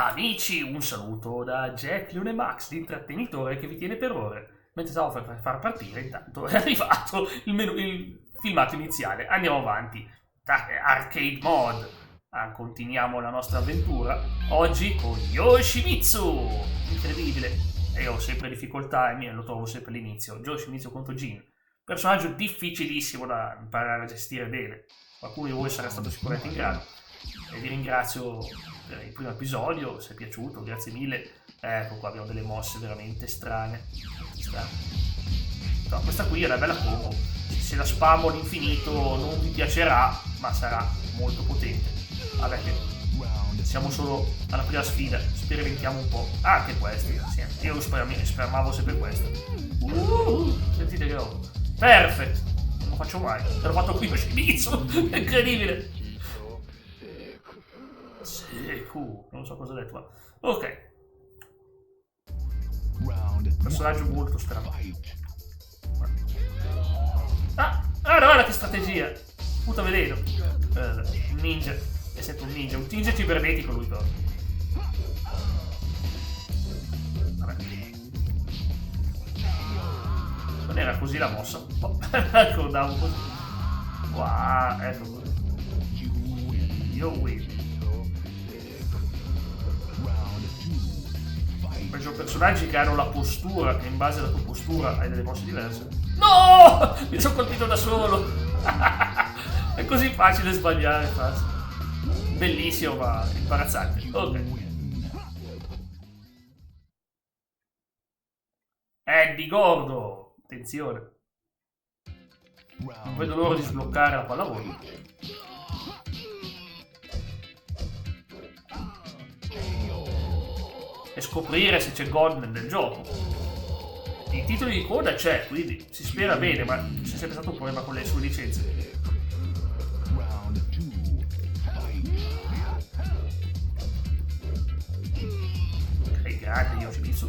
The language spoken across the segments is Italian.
Amici, un saluto da Jack Leone Max, l'intrattenitore che vi tiene per ore. Mentre stavo per far partire, intanto è arrivato il filmato iniziale. Andiamo avanti. Arcade Mod. Continuiamo la nostra avventura. Oggi con Yoshimitsu. Incredibile. E ho sempre difficoltà e lo trovo sempre all'inizio. Yoshimitsu contro Jin. Personaggio difficilissimo da imparare a gestire bene. Qualcuno di voi sarà stato sicuramente in grado. E vi ringrazio per il primo episodio, se è piaciuto, grazie mille. Ecco qua, abbiamo delle mosse veramente strane. No, questa qui è una bella combo. Se la spammo all'infinito non vi piacerà, ma sarà molto potente. Vabbè che siamo solo alla prima sfida, sperimentiamo un po'. Anche questi, sì. Io spamavo sempre questa. Sentite che ho. Perfetto, non lo faccio mai. L'ho fatto qui per Shimizu, è incredibile. Seku, non so cosa ho detto, ma ok. Personaggio molto strano. Guarda che strategia. Puta veleno. Un ninja. È sempre un ninja cibernetico lui però. Vabbè. Non era così la mossa. Ricordavo così. Wow, ecco così. Io win. Perciò personaggi che hanno la postura, che in base alla tua postura hai delle mosse diverse. No! Mi sono colpito da solo! È così facile sbagliare, facile. Bellissimo ma imbarazzante. Ok. Eddie Gordo! Attenzione. Non vedo l'ora di sbloccare la pallavolo. E scoprire se c'è Godman nel gioco. Il titolo di coda c'è, quindi si spera bene, ma c'è sempre stato un problema con le sue licenze. Ok, grande Yoshimitsu.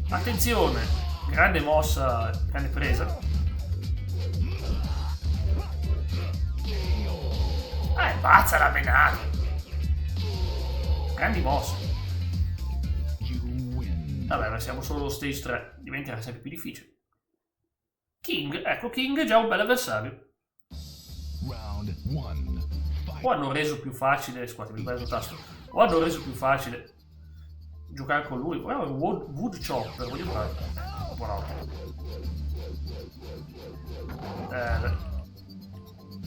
Attenzione, grande mossa, grande presa. Pazza la menata. Grandi mosse. Vabbè, ma siamo solo stage 3, diventerà sempre più difficile. King, ecco, King è già un bel avversario. O hanno reso più facile, scusate, mi ho il tasto. O hanno reso più facile giocare con lui. Guarda, Wood Chopper, voglio fare. Buonanotte.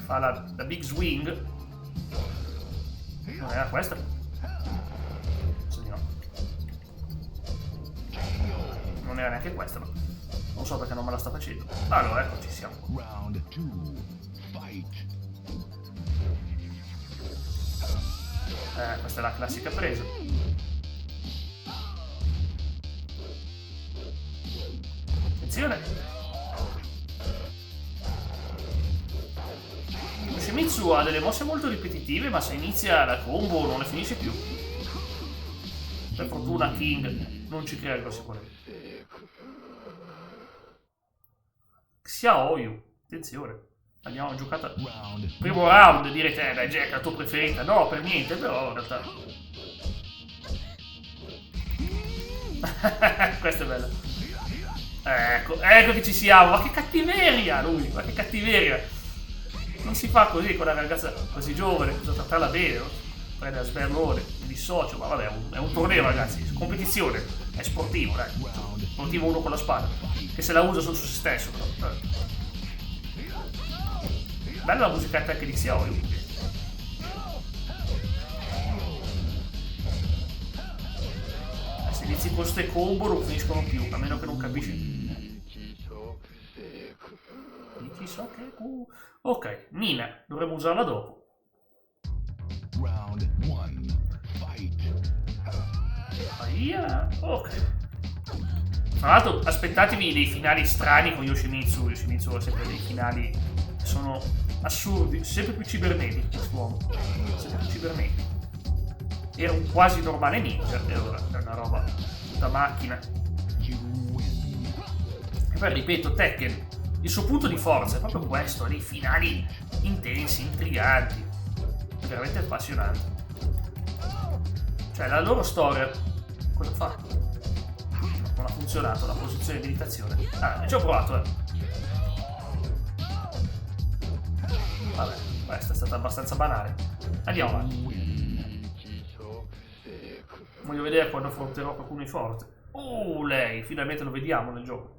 Fa la Big Swing. Non era questa? Non era neanche questa, ma non so perché non me la sta facendo. Allora, ecco, ci siamo. Questa è la classica presa. Attenzione. Yoshimitsu ha delle mosse molto ripetitive, ma se inizia la combo non le finisce più. Per fortuna King non ci crea grossi problemi. Xiaoyu, attenzione, abbiamo giocato primo round, direte dai Jack, la tua preferita, no per niente, però in realtà questa è bella. Ecco che ci siamo, ma che cattiveria lui, ma che cattiveria, non si fa così con una ragazza così giovane, bisogna trattarla bene, no? Prende a sberlone, mi dissocio, ma vabbè, è un torneo ragazzi, competizione, è sportivo, dai, sportivo uno con la spada, che se la usa solo su se stesso, però. Bella la musicetta anche di Xiaoyu. Se inizi con ste combo non finiscono più, a meno che non capisci. Ok, Nina, dovremmo usarla dopo. Ok. Tra l'altro aspettatevi dei finali strani con Yoshimitsu. Yoshimitsu ha sempre dei finali che sono assurdi, sempre più cibernetici quest'uomo, sempre più cibernetico. Era un quasi normale ninja e ora è una roba da macchina. E poi ripeto, Tekken, il suo punto di forza è proprio questo, ha dei finali intensi, intriganti, è veramente appassionante. Cioè, la loro storia... Cosa fa? Non ha funzionato la posizione di meditazione. Ah, ci ho provato, Vabbè, questa è stata abbastanza banale. Andiamo avanti. Voglio vedere quando affronterò qualcuno di forte. Lei, finalmente lo vediamo nel gioco.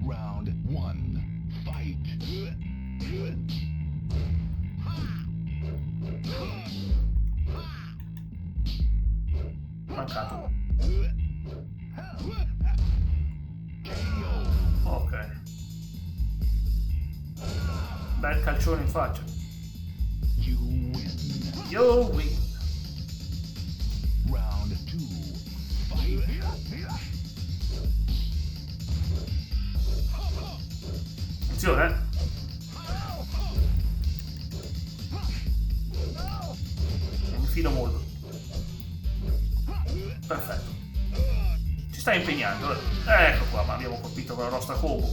Round 1. Fight. Mancato. Ok. Bel calcione in faccia. You win. You win. Round 2. Fight. Attenzione, mi fido molto. Perfetto. Ci stai impegnando, Ecco qua, ma abbiamo colpito con la nostra combo.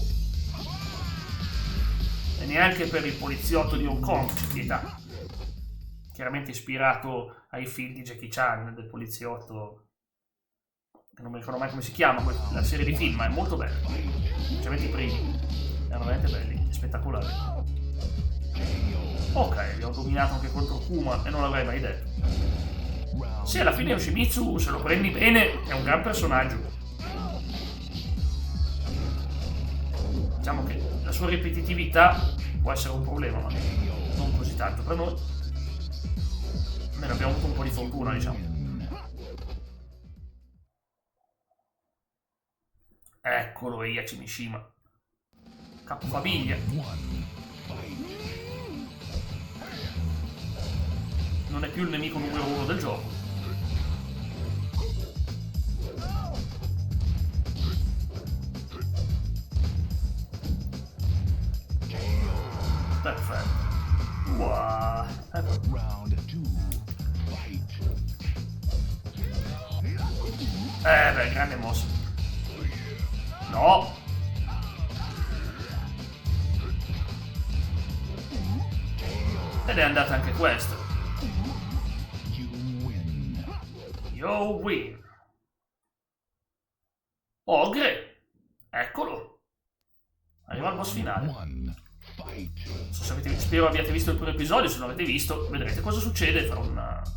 E neanche per il poliziotto di Hong Kong c'è pietà. Chiaramente ispirato ai film di Jackie Chan, del poliziotto. Che non mi ricordo mai come si chiama la serie di film, ma è molto bella. Specialmente i primi. Erano veramente belli, spettacolari. Ok, abbiamo dominato anche contro Kuma e non l'avrei mai detto. Se alla fine Yoshimitsu, se lo prendi bene, è un gran personaggio. Diciamo che la sua ripetitività può essere un problema, ma non così tanto per noi. Almeno abbiamo avuto un po' di fortuna, diciamo. Eccolo, Heihachi Mishima. Capofamiglia. Non è più il nemico numero 1 del gioco. Perfetto. Wow. Round 2. Fight. Beh, grande mossa. No. Ed è andata anche questa. You win. You win. Ogre. Eccolo. Arriva al boss finale. One. Fight. Non so se spero abbiate visto il primo episodio, se non l'avete visto vedrete cosa succede fra un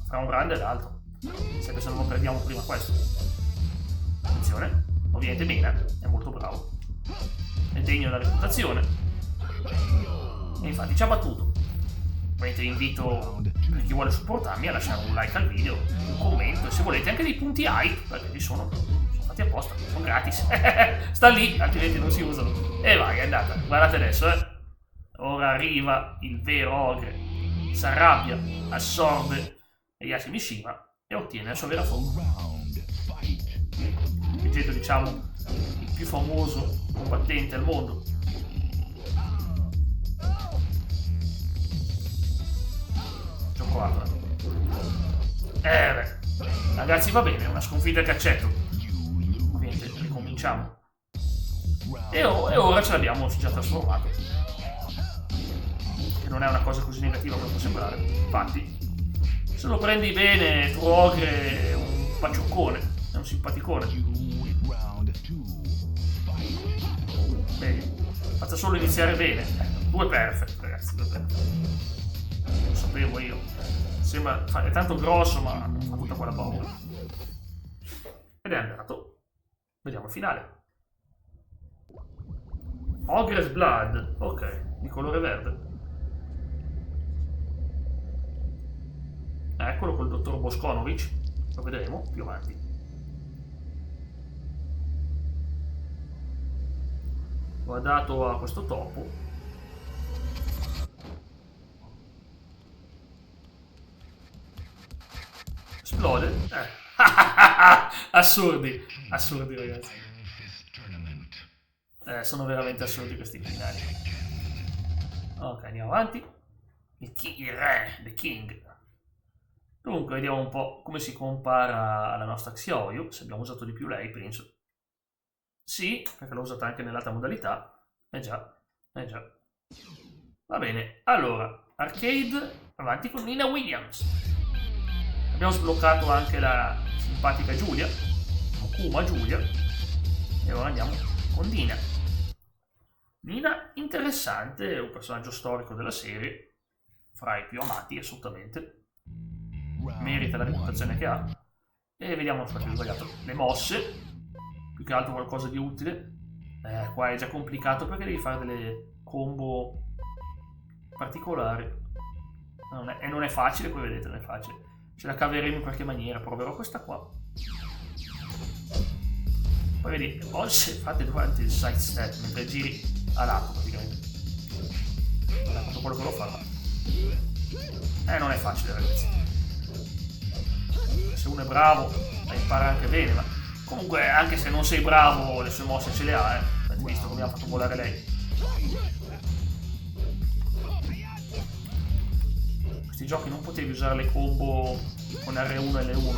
round e l'altro. Sempre se non lo prendiamo prima questo. Attenzione, ovviamente Mena è molto bravo. È degno della reputazione. E infatti ci ha battuto. Ovviamente invito per chi vuole supportarmi a lasciare un like al video, un commento e se volete anche dei punti hype, perché ci sono fatti apposta, sono gratis. Sta lì, altrimenti non si usano. E vai, è andata. Guardate adesso, Ora arriva il vero ogre. Si arrabbia, assorbe Heihachi Mishima e ottiene la sua vera forma. Leggendo, diciamo, il più famoso combattente al mondo. Ci ho provato. Beh. Ragazzi, va bene, è una sconfitta che accetto. Ovviamente ricominciamo. E ora ce l'abbiamo già trasformato. Che non è una cosa così negativa come può sembrare. Infatti, se lo prendi bene, tuo ogre è un paccioccone, è un simpaticone. Bene, faccia solo iniziare bene. 2 perfect, ragazzi, 2 perfect. Lo sapevo io. Sembra, è tanto grosso, ma fa tutta quella paura. Ed è andato. Vediamo il finale. Ogre's Blood. Ok, di colore verde. Eccolo col dottor Boskonovic. Lo vedremo più avanti. Lo ha dato a questo topo. Esplode. Assurdi. Assurdi, ragazzi. Sono veramente assurdi questi finali. Ok, andiamo avanti. Il re, the king. Dunque, vediamo un po' come si compara alla nostra Xiaoyu. Se abbiamo usato di più lei, penso. Sì, perché l'ho usata anche nell'altra modalità. Già. Va bene, allora, arcade, avanti con Nina Williams. Abbiamo sbloccato anche la simpatica Giulia, Kuma Giulia, e ora andiamo con Nina. Nina, interessante, è un personaggio storico della serie, fra i più amati assolutamente, merita la reputazione che ha. E vediamo, aspetta, ho sbagliato, le mosse, più che altro qualcosa di utile. Qua è già complicato perché devi fare delle combo particolari. Non è facile, come vedete, non è facile. Ce la caveremo in qualche maniera, proverò questa qua. Poi vedi, mosse fatte durante il side step, mentre giri a lato praticamente. Non è quello che lo fa. Non è facile, ragazzi. Se uno è bravo, la impara anche bene, ma comunque anche se non sei bravo le sue mosse ce le ha, avete visto come ha fatto volare lei. Questi giochi non potevi usare le combo con R1 e L1,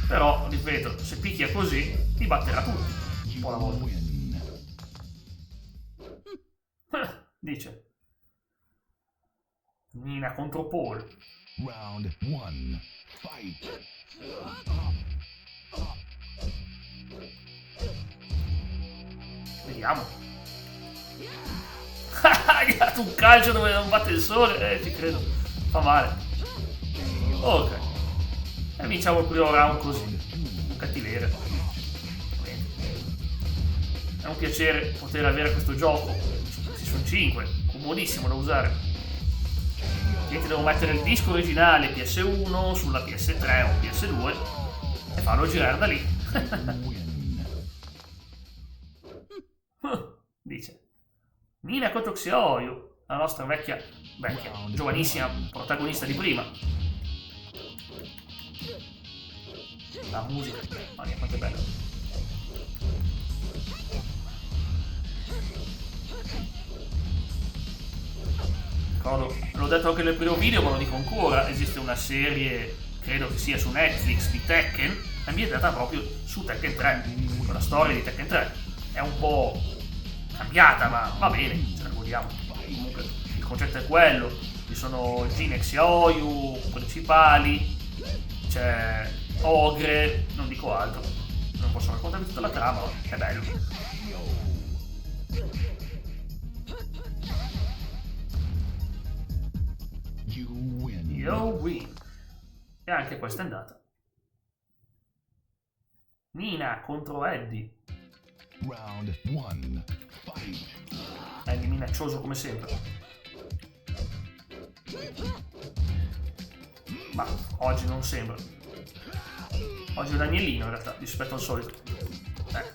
però ripeto, se picchia così ti batterà tutti un po' alla volta. Dice Nina contro Paul. Round 1. Fight. Vediamo. Gli ha dato un calcio dove non batte il sole, ci credo. Fa male. Ok. E vinciamo il primo round così. Un cattiveria. È un piacere poter avere questo gioco. Ci sono 5, comodissimo da usare. Quindi devo mettere il disco originale PS1 sulla PS3 o PS2 e farlo girare da lì. Dice Nina contro Xiaoyu, la nostra vecchia, giovanissima protagonista di prima. La musica, ma quanto è bella. Ricordo, l'ho detto anche nel primo video, ma lo dico ancora, esiste una serie, credo che sia su Netflix, di Tekken, ambientata proprio su Tekken 3, con la storia di Tekken 3. È un po' cambiata, ma va bene, ce la godiamo. Comunque il concetto è quello, ci sono Jin e Xiaoyu principali, c'è Ogre, non dico altro, non posso raccontare tutta la trama, ma è bello. You win. E anche questa è andata. Nina contro Eddie. Round 1. Fight. Eddie minaccioso come sempre. Ma oggi non sembra. Oggi è un agnellino in realtà, rispetto al solito. È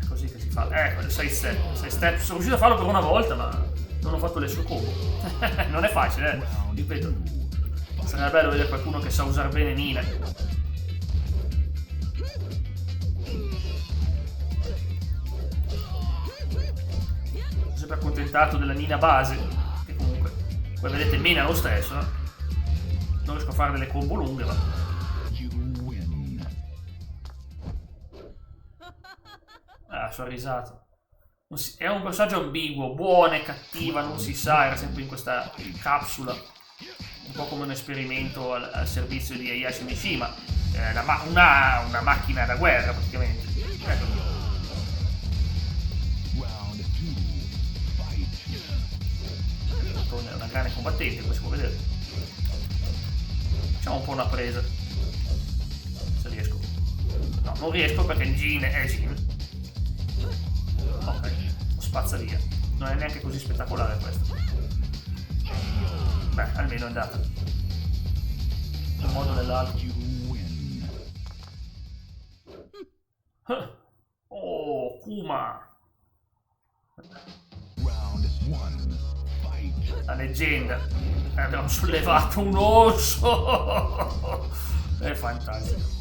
così che si fa. Ecco, 6 step. 6 step. Sono riuscito a farlo per una volta, ma non ho fatto le sue combo. Non è facile, ripeto. Sarebbe bello vedere qualcuno che sa usare bene Nina. Sono sempre accontentato della Nina base, che comunque poi vedete mena lo stesso, no? Non riesco a fare delle combo lunghe, ma sorrisato. È un personaggio ambiguo, buona e cattiva, non si sa, era sempre in questa capsula, un po' come un esperimento al servizio di Heihachi Mishima, una macchina da guerra praticamente. Ecco. È una grande combattente, come si può vedere. Facciamo un po' una presa, se riesco. No, non riesco perché Jin è Jin. Ok, lo spazza via. Non è neanche così spettacolare questo. Beh, almeno è andata. In un modo o nell'altro. Oh, Kuma! La leggenda. Abbiamo sollevato un orso! È fantastico.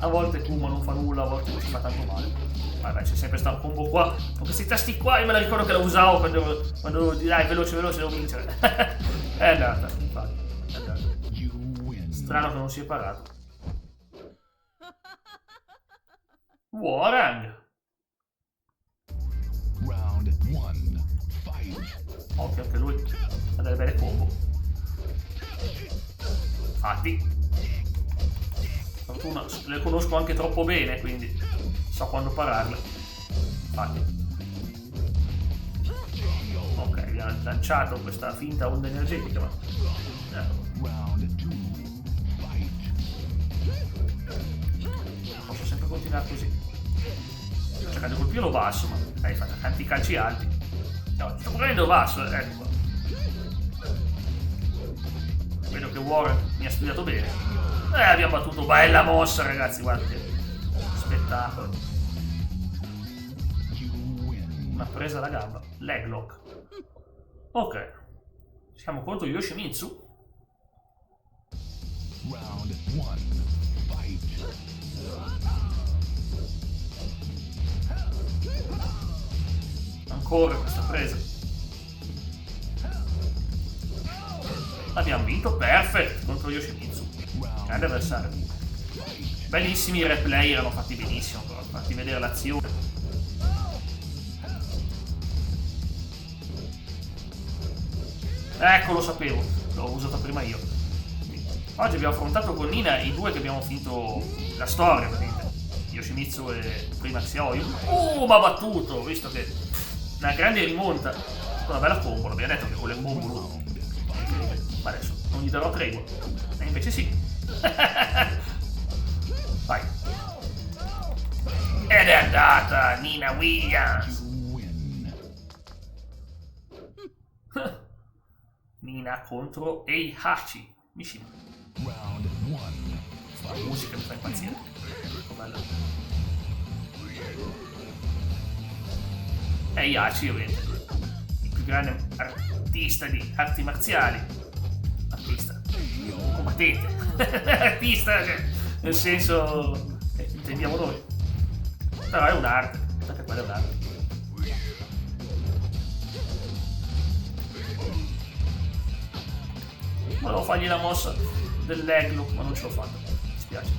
A volte Kuma non fa nulla, a volte non si fa tanto male. Vabbè, c'è sempre sta combo qua, con questi tasti qua, io me la ricordo che la usavo quando dai, veloce, devo vincere. È andata, infatti, è andata. Strano che non sia parato. Warang. Round 1. Fight. Occhio anche lui. Ha delle belle combo. Infatti. Fortuna, le conosco anche troppo bene, quindi so quando pararle. Infatti. Ok, abbiamo lanciato questa finta onda energetica, ma... Round 2. Fight. Posso sempre continuare così. Sto cercando di colpirlo basso, ma hai fatto tanti calci alti. No, sto prendendo basso, ecco qua. Vedo che Warren mi ha studiato bene. Abbiamo battuto, bella mossa ragazzi, guarda che spettacolo. Una presa alla gamba, leg lock. Ok, siamo contro Yoshimitsu. Round 1. Fight. Ancora questa presa. Abbiamo vinto, perfect, contro Yoshimitsu. Grande avversario. Bellissimi i replay, erano fatti benissimo, però fatti vedere l'azione. Ecco, lo sapevo, l'ho usata prima io. Oggi abbiamo affrontato con Nina i due che abbiamo finito la storia, praticamente. Yoshimitsu e prima Xiaoyu. Ma ha battuto, visto che una grande rimonta. Una bella combo, l'abbiamo detto che con le bombe. Ma adesso non gli darò tregua. E invece sì. Vai. Ed è andata Nina Williams. Nina contro Heihachi Mishima. Round 1. La musica mi fa impazzire. Ecco bella. Heihachi ovviamente il più grande artista di arti marziali. Artista. Combattente. Artista, cioè, nel senso intendiamo noi. Però è un'arte. Anche quella è un'arte. Volevo fargli la mossa del leg look, ma non ce l'ho fatta. Mi spiace.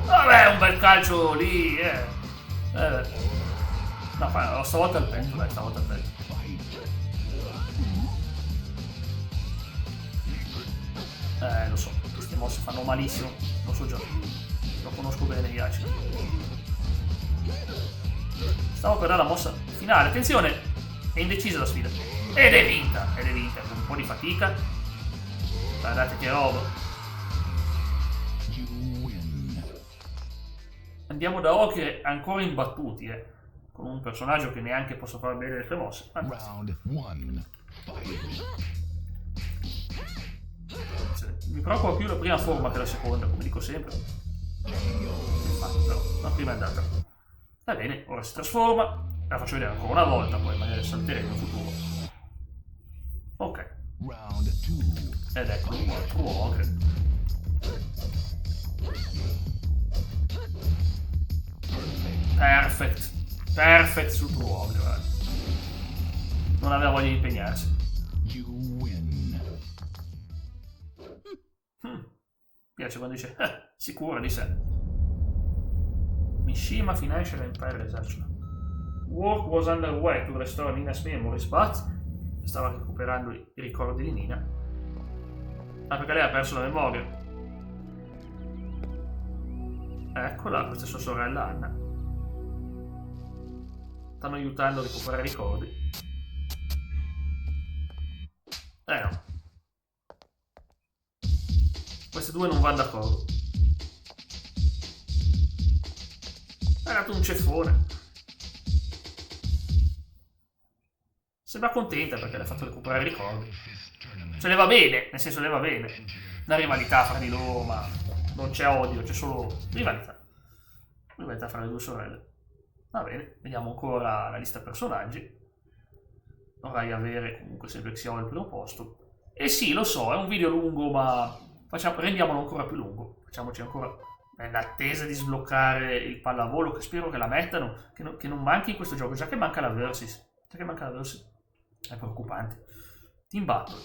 Vabbè, un bel calcio lì, No, stavolta al petto, dai, stavolta al petto. Lo so, queste mosse fanno malissimo, lo so già. Lo conosco bene, Yachi. Stavo per dare la mossa finale. Attenzione, è indecisa la sfida. Ed è vinta, con un po' di fatica. Guardate che roba. Andiamo da Okire ancora imbattuti, con un personaggio che neanche posso fare bene le sue mosse. Round 1. Mi preoccupa più la prima forma che la seconda, come dico sempre. Infatti, però, la prima è andata. Va bene, ora si trasforma. La faccio vedere ancora una volta, poi magari salteremo in futuro. Ok. Round 2. Ed eccolo qua, True Ogre. Perfect sul True Ogre, guarda. Non aveva voglia di impegnarsi. Piace quando dice sicura di sé. Mishima Financial Empire Research. Work was underway to restore Nina's memories, but stava recuperando i ricordi di Nina. Perché lei ha perso la memoria. Eccola, questa è sua sorella Anna. Stanno aiutando a recuperare i ricordi. No. Queste due non vanno d'accordo. È dato un ceffone. Sembra contenta perché le ha fatto recuperare i ricordi. Cioè le va bene, nel senso le va bene. La rivalità fra di loro, ma non c'è odio, c'è solo rivalità. Rivalità fra le due sorelle. Va bene, vediamo ancora la lista personaggi. Vorrei avere comunque sempre Xiao al primo posto. E sì, lo so, è un video lungo, ma rendiamolo ancora più lungo. Facciamoci ancora nell'attesa di sbloccare il pallavolo, che spero che la mettano, che non manchi in questo gioco, già che manca la Versus. È preoccupante. Team Battle.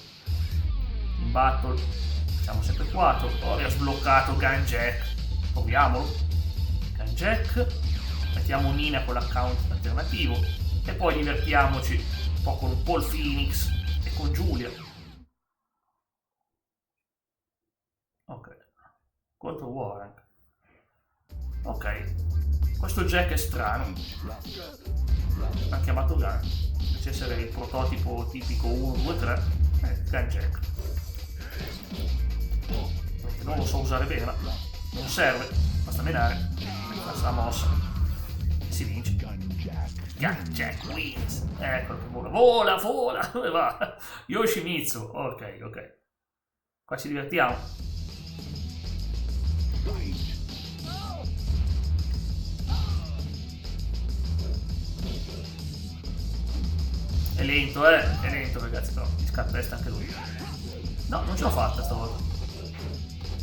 Facciamo sempre 4. Poi ha sbloccato Gun Jack. Proviamolo. Jack, mettiamo Nina con l'account alternativo e poi divertiamoci un po' con Paul Phoenix e con Giulia. Ok, contro Warren. Ok, questo Jack è strano, l'ha chiamato Gun, invece essere il prototipo tipico 1, 2, 3, Gun Jack. Non lo so usare bene, ma non serve, basta menare, questa mossa e si vince. Gun Jack wins. Eccolo che vola, dove va? Yoshimitsu, ok. Qua ci divertiamo. È lento ragazzi, però mi scarpesta anche lui. No, non ce l'ho fatta stavolta.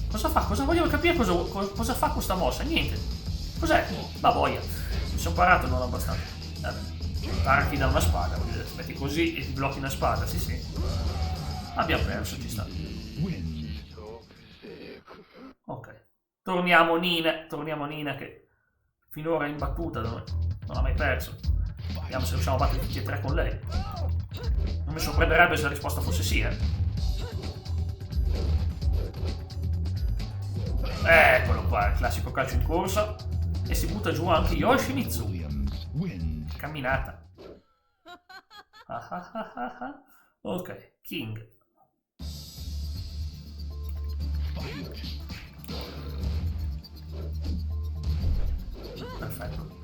Cosa fa? Cosa voglio capire cosa fa questa mossa? Niente. Cos'è? Ma boia. Mi sono parato non abbastanza. Parati da una spada. Aspetti così e ti blocchi una spada, sì. Abbiamo perso, ci sta. Ok. Torniamo a Nina che finora è imbattuta, non ha mai perso. Vediamo se riusciamo a battere tutti e tre con lei. Non mi sorprenderebbe se la risposta fosse sì, Eccolo qua, il classico calcio in corsa. E si butta giù anche Yoshimitsu. Camminata. Ok, King. Perfetto.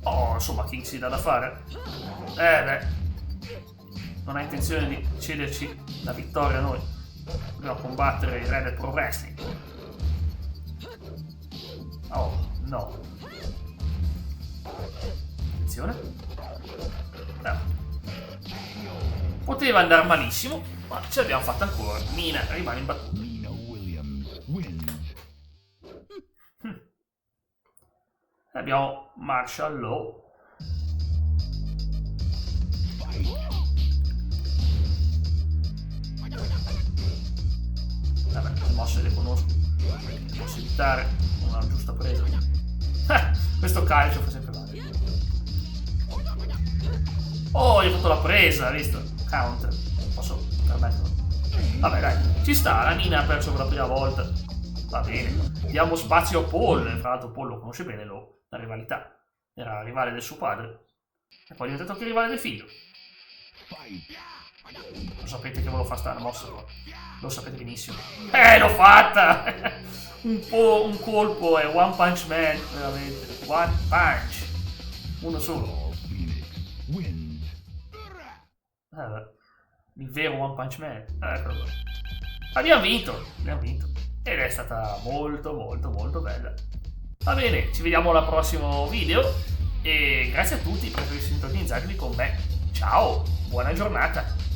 Oh, insomma, King si dà da fare. Non ha intenzione di cederci la vittoria a noi. Dobbiamo combattere il re del pro wrestling. Oh, no. Attenzione. Poteva andare malissimo, ma ce l'abbiamo fatta ancora. Nina rimane imbattuta. Abbiamo Marshall Law. Vabbè, le mosse le conosco. Posso evitare una giusta presa. Questo calcio fa sempre male. Oh, gli ho fatto la presa, hai visto? Counter. Posso permetterlo. Vabbè, dai, ci sta. La Nina ha perso per la prima volta. Va bene. Diamo spazio a Paul. Tra l'altro Paul lo conosce bene, la rivalità. Era rivale del suo padre. E poi è diventato anche rivale del figlio. Lo sapete che volevo fare sta mossa qua. Lo sapete benissimo. L'ho fatta! un colpo è One Punch Man, veramente. One Punch. Uno solo. Il vero One Punch Man. Eccolo qua. Abbiamo vinto. Ed è stata molto bella. Va bene, ci vediamo al prossimo video. E grazie a tutti per essere sintonizzati con me. Ciao, buona giornata.